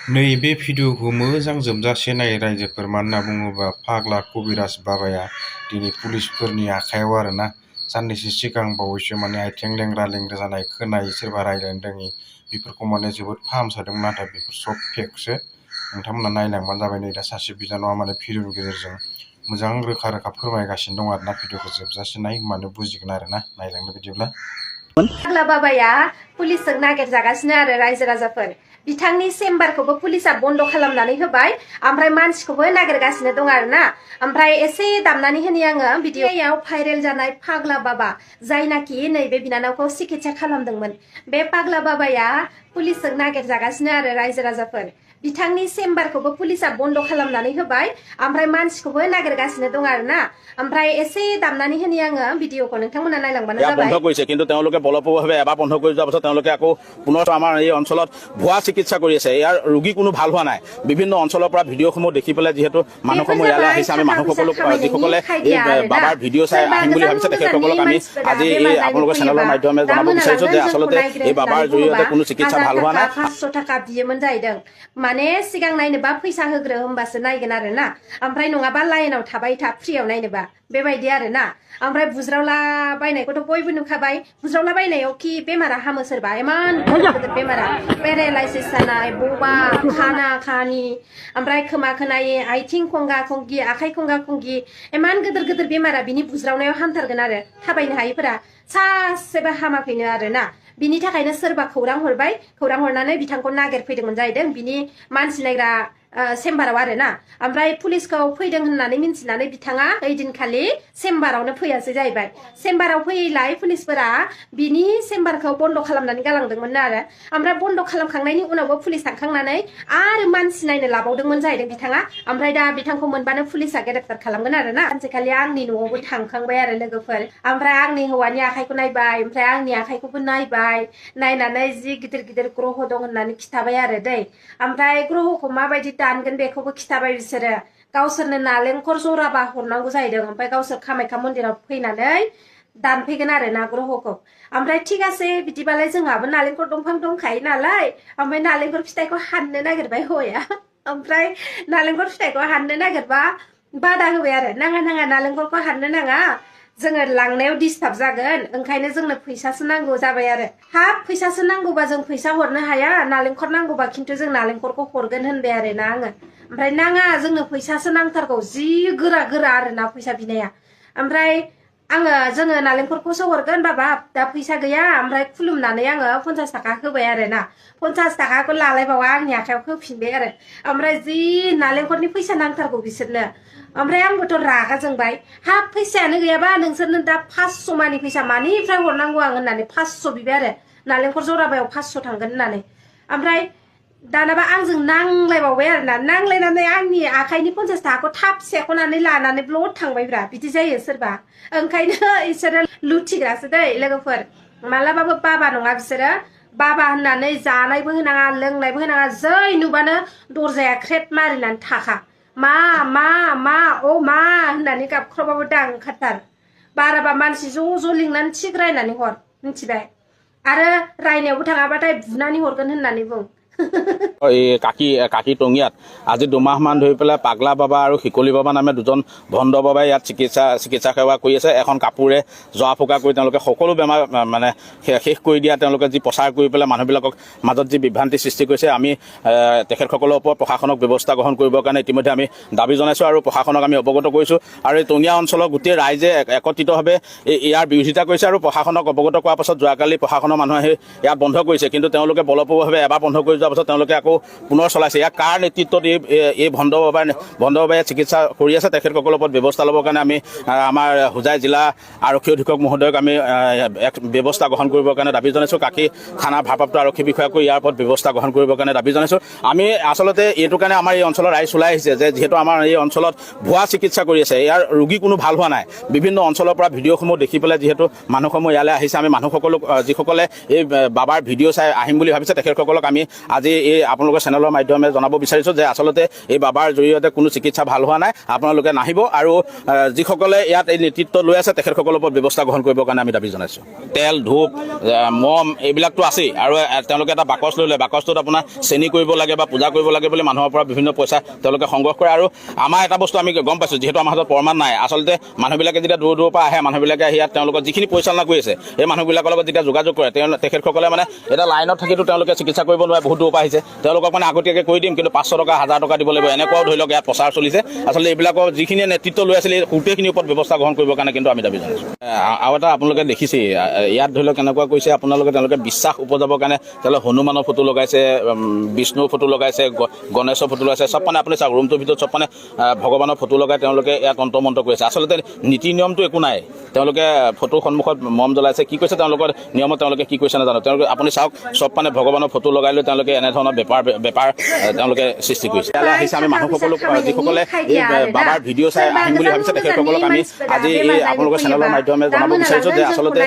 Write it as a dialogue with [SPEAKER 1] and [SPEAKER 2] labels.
[SPEAKER 1] नैबे भिडिअ'खौ मोजां जोबजासे नाय रायजोफोर। मानो होनना बुङोबा फाग्ला कबिराज बाबाया दिनै पुलिसफोरनि आखायाव आरोना साननैसो सिगां बावैसो आथिं लेंग्रा लेंग्रा जानाय खोनायै सोरबा रायज्लायनो रोङि बेफोरखौ जोबोद फाहामसारदोंमोन, नाथाय बेफोर सब फेकसो। नोंथांमोना नायलांबानो जाबाय। नै दा सासे बिनानावा भिडिअ'नि गेजेरजों मोजां रोखा रोखा फोरमायगासिनो दं आरोना। भिडिअ'खौ जोबजासे नाय होमबानो बुजिगोन आरोना। नायलांदो बिदिब्ला।
[SPEAKER 2] फाग्ला बाबाया पुलिसजों नागिरजागासिनो आरो रायजो राजाफोर। बिथांनि चेम्बारखौबो पुलिसा बन्द खालामनानै होबाय, ओमफ्राय मानसिखौबो नागिरगासिनो दं आरोना। ओमफ्राय एसे दामनानै होनि आङो भिडिअ'आव भाइरेल जानाय फाग्ला बाबा, जायनाखि नैबे बिनानावखौ सिकित्सा खालामदोंमोन। बे फाग्ला बाबाया पुलिसजों नागिरजागासिनो आरो रायजो राजाफोर। बिथांनि चेम्बारखौबो पुलिसा बन्द खालामनानै होबाय, ओमफ्राय मानसिखौबो नागिरगासिनो दं आरोना। ओमफ्राय एसे दामनानै होनि आङो भिडिअ'खौ, नोंथांमोना नायलांबानो जाबाय।
[SPEAKER 3] বন্ধ কৰিছে, কিন্তু তেওঁলোকে বলপূৰ্বকভাৱে এবাৰ বন্ধ কৰি যোৱাৰ পাছত তেওঁলোকে আকৌ পুনৰ আমাৰ এই অঞ্চলত ভুৱা চিকিৎসা কৰি আছে। ইয়াৰ ৰোগী কোনো ভাল হোৱা নাই। বিভিন্ন অঞ্চলৰ পৰা ভিডিঅ'সমূহ দেখি পেলাই যিহেতু মানুহসমূহ ইয়ালৈ আহিছে, আমি মানুহসকলক যিসকলে এই বাবাৰ ভিডিঅ' চাই আহিম বুলি ভাবিছে তেখেতসকলক আমি আজি এই আপোনালোকৰ চেনেলৰ মাধ্যমে জনাব বিচাৰিছো যে আচলতে এই বাবাৰ জৰিয়তে কোনো চিকিৎসা ভাল হোৱা নাই।
[SPEAKER 2] 500 টাকা बियोमोन जाहैदों। माने सिगां नायनोबा फैसा होग्रो होमबासो नायगोन आरोना। ओमफ्राय नङाबा लाइनाव थाबाय था फ्रियाव नायनोबा, बेबायदि आरोना। ओमफ्राय बुज्रावला बायनायखौथ' बयबो नुखाबाय। बुज्रावला बायनायाव कि बेमारा हामो सोरबा, इमान गिदिर बेमारा पेरालाइसिस जानाय, बबा खाना खानि, ओमफ्राय खोमा खोनायै, आथिं खंगा खंगि, आखाइ खंगा खंगि, इमान गिदिर गिदिर बेमारा बिनि बुज्रावनायाव हामथारगोन आरो। थाबायनो हायैफोरा सासेबो हामाखैनो आरोना। बिनि थाखायनो सोरबा खौरां हरबाय, खौरां हरनानै बिथांखौ नागिरफैदोंमोन जाहैदों बिनि मानसि नायग्रा चेम्बाराव आरोना। ओमफ्राय पुलिसखौ फैदों होननानै मिन्थिनानै बिथाङा ओइदिनखालि चेम्बारावनो फैयासै जाहैबाय। चेम्बाराव फैयैलाय पुलिसफोरा बिनि चेम्बारखौ बन्द खालामनानै गालांदोंमोन आरो। ओमफ्राय बन्द खालामखांनायनि उनावबो पुलिस थांखांनानै आरो मानसि नायनो लाबावदोंमोन जाहैदों बिथाङा। ओमफ्राय दा बिथांखौ मोनबानो पुलिसा ग्रेप्टार खालामगोन आरोना। सानसेखालि आंनि न'आवबो थांखांबाय आरो लोगोफोर। ओमफ्राय आंनि हौवानि आखाइखौ नायबाय, ओमफ्राय आंनि आखाइखौबो नायबाय। नायनानै जि गिदिर गिदिर ग्रह दं होननानै खिथाबाय आरो दै। ओमफ्राय ग्रहखौ माबायदि दानगोन बेखौबो खिथाबाय बिसोरो। गावसोरनो नालेंखर जराबा हरनांगौ जाहैदों। ओमफ्राय गावसोर कामाख्या मन्दिराव फैनानै दानफैगोन आरो ना ग्रहखौ। ओमफ्राय थिग आसे बिदिबालाय जोंहाबो नालेंखर दंफां दंखायो नालाय। ओमफ्राय नालेंखर फिथाइखौ हाननो नागिरबाय हौवाया। ओमफ्राय नालेंखर फिथाइखौ हाननो नागिरबा बादा होबाय आरो, नाङा नाङा नालेंखरखौ हाननो नाङा, जोङो लांनायाव डिस्टार्ब जागोन, ओंखायनो जोंनो फैसासो नांगौ जाबाय आरो। हाब फैसासो नांगौबा जों फैसा हरनो हाया, नालेंखर नांगौबा खिन्थु जों नालेंखरखौ हरगोन होनबाय आरो ना आङो। ओमफ्राय नाङा, जोंनो फैसासो नांथारगौ, जि गोरा गोरा आरोना फैसा बिनाया। ओमफ्राय जोङो नालेंखरखौसो हरगोन बाबा, दा फैसा गैया। ओमफ्राय खुलुमनानै आङो 50 थाखा होबाय आरो ना। 50 थाखाखौ लालायबावा आंनि आखायाव होफिनबाय आरो। ओमफ्राय जि नालेंखरनि फैसा नांथारगौ बिसोरनो। ओमफ्राय आंबोथ' रागा जोंबाय, हाब फैसायानो गैयाबा नोंसोरनो दा 500 मानि फैसा मानिफ्राय हरनांगौ आं होननानै 500 बिबाय आरो। नालेंखर जराबायाव 500 थांगोन होननानै। ओमफ्राय दानाबा आंजों नांलायबावबाय आरोना। नांलायनानै आंनि आखाइनि 50 थाखाखौ थाब सेख'नानै लानानै ब्लड थांबायब्रा। बिदि जायो सोरबा। ओंखायनो इसोरो लुथिग्रासो दै लोगोफोर। मालाबाबो बाबा नङा बिसोरो। बाबा होननानै जानायबो होनाङा, लोंनायबो होनाङा, जै नुबानो दरजाया ख्रेट मारिनानै थाखा। मा मा मा अ मा होननानै गाबख्रावबाबो दा ओंखारथार। बाराबा मानसि ज' लिंनानै थिग रायनानै हर, मिथिबाय। आरो रायनायावबो थाङाबाथाय बुनानै हरगोन होननानै बुं।
[SPEAKER 3] এই কাকি টঙিয়াত আজি 2 মাহমান ধৰি পেলাই পাগলা বাবা আৰু শিকলি বাবা নামে দুজন ভণ্ড বাবাই ইয়াত চিকিৎসা সেৱা কৰি আছে। এখন কাপোৰে জৰা ফুকা কৰি তেওঁলোকে সকলো বেমাৰ শেষ কৰি দিয়া, তেওঁলোকে যি প্ৰচাৰ কৰি পেলাই মানুহবিলাকক মাজত যি বিভ্ৰান্তি সৃষ্টি কৰিছে। আমি তেখেতসকলৰ ওপৰত প্ৰশাসনক ব্যৱস্থা গ্ৰহণ কৰিবৰ কাৰণে ইতিমধ্যে আমি দাবী জনাইছোঁ আৰু প্ৰশাসনক আমি অৱগত কৰিছোঁ। আৰু এই টঙিয়া অঞ্চলৰ গোটেই ৰাইজে একত্ৰিতভাৱে ইয়াৰ বিৰোধিতা কৰিছে আৰু প্ৰশাসনক অৱগত কৰাৰ পাছত যোৱাকালি প্ৰশাসনৰ মানুহে আহি ইয়াত বন্ধ কৰিছে। কিন্তু তেওঁলোকে বলপূৰ্বকভাৱে এবাৰ বন্ধ কৰি যোৱাৰ পাছত তেওঁলোকে আকৌ পুনৰ চলাইছে। ইয়াক কাৰ নেতৃত্বত এই ভণ্ড বাবাই চিকিৎসা কৰি আছে, তেখেতসকলৰ ওপৰত ব্যৱস্থা ল'বৰ কাৰণে আমি আমাৰ হোজাই জিলা আৰক্ষী অধীক্ষক মহোদয়ক আমি ব্যৱস্থা গ্ৰহণ কৰিবৰ কাৰণে দাবী জনাইছোঁ। কাকি থানাৰ ভাৰপ্ৰাপ্ত আৰক্ষী বিষয়াকো ইয়াৰ ওপৰত ব্যৱস্থা গ্ৰহণ কৰিবৰ কাৰণে দাবী জনাইছোঁ। আমি আচলতে এইটো কাৰণে আমাৰ এই অঞ্চলৰ ৰাইজ ওলাই আহিছে যে যিহেতু আমাৰ এই অঞ্চলত ভুৱা চিকিৎসা কৰি আছে, ইয়াৰ ৰোগী কোনো ভাল হোৱা নাই। বিভিন্ন অঞ্চলৰ পৰা ভিডিঅ'সমূহ দেখি পেলাই যিহেতু মানুহসমূহ ইয়ালৈ আহিছে, আমি মানুহসকলক যিসকলে এই বাবাৰ ভিডিঅ' চাই আহিম বুলি ভাবিছে তেখেতসকলক আমি আজি এই আপোনালোকৰ চেনেলৰ মাধ্যমে জনাব বিচাৰিছোঁ যে আচলতে এই বাবাৰ জৰিয়তে কোনো চিকিৎসা ভাল হোৱা নাই। আপোনালোকে নাহিব আৰু যিসকলে ইয়াত এই নেতৃত্ব লৈ আছে তেখেতসকলৰ ওপৰত ব্যৱস্থা গ্ৰহণ কৰিবৰ কাৰণে আমি দাবী জনাইছোঁ। তেল, ধূপ, মম এইবিলাকতো আছেই আৰু তেওঁলোকে এটা বাকচ লৈ লয়, বাকচটোত আপোনাৰ চেনি কৰিব লাগে বা পূজা কৰিব লাগে বুলি মানুহৰ পৰা বিভিন্ন পইচা তেওঁলোকে সংগ্ৰহ কৰে। আৰু আমাৰ এটা বস্তু আমি গম পাইছোঁ, যিহেতু আমাৰ হাতত প্ৰমাণ নাই, আচলতে মানুহবিলাকে যেতিয়া দূৰৰ দূৰৰ পৰা আহে, মানুহবিলাকে আহি ইয়াত তেওঁলোকৰ যিখিনি পৰিচালনা কৰি আছে এই মানুহবিলাকৰ লগত যেতিয়া যোগাযোগ কৰে, তেখেতসকলে মানে এটা লাইনত থাকিতো তেওঁলোকে চিকিৎসা কৰিব নোৱাৰে, বহুত দূৰৰ পৰা আহিছে, তেওঁলোকক মানে আগতীয়াকৈ কৰি দিম, কিন্তু 500 টকা 1000 টকা দিব লাগিব, এনেকুৱাও ধৰি লওক ইয়াত প্ৰচাৰ চলিছে। আচলতে এইবিলাকৰ যিখিনিয়ে নেতৃত্ব লৈ আছিলে গোটেইখিনিৰ ওপৰত ব্যৱস্থা গ্ৰহণ কৰিবৰ কাৰণে কিন্তু আমি দাবী জনাইছোঁ। আৰু এটা আপোনালোকে দেখিছেই ইয়াত ধৰি লওক কেনেকুৱা কৰিছে, তেওঁলোকে বিশ্বাস উপজাবৰ কাৰণে তেওঁলোকে হনুমানৰ ফটো লগাইছে, বিষ্ণুৰ ফটো লগাইছে, গণেশৰ ফটো লগাইছে, চব মানে আপুনি চাওক ৰুমটোৰ ভিতৰত চব মানে ভগৱানৰ ফটো লগাই তেওঁলোকে ইয়াত তন্ত্ৰ কৰিছে। আচলতে নীতি নিয়মটো একো নাই, তেওঁলোকে ফটোৰ সন্মুখত মম জ্বলাইছে, কি কৈছে তেওঁলোকৰ নিয়মত তেওঁলোকে কি কৈছে নাজানো, তেওঁলোকে আপুনি চাওক চব মানে ভগৱানৰ ফটো লগাই লৈ তেওঁলোকে এনেধৰণৰ বেপাৰ তেওঁলোকে সৃষ্টি কৰিছে। ইয়ালৈ আহিছে আমি মানুহসকলক, যিসকলে এই বাবাৰ ভিডিঅ' চাই আহিম বুলি ভাবিছে তেখেতসকলক আমি আজি এই আপোনালোকৰ চেনেলৰ মাধ্যমে জনাব বিচাৰিছোঁ যে আচলতে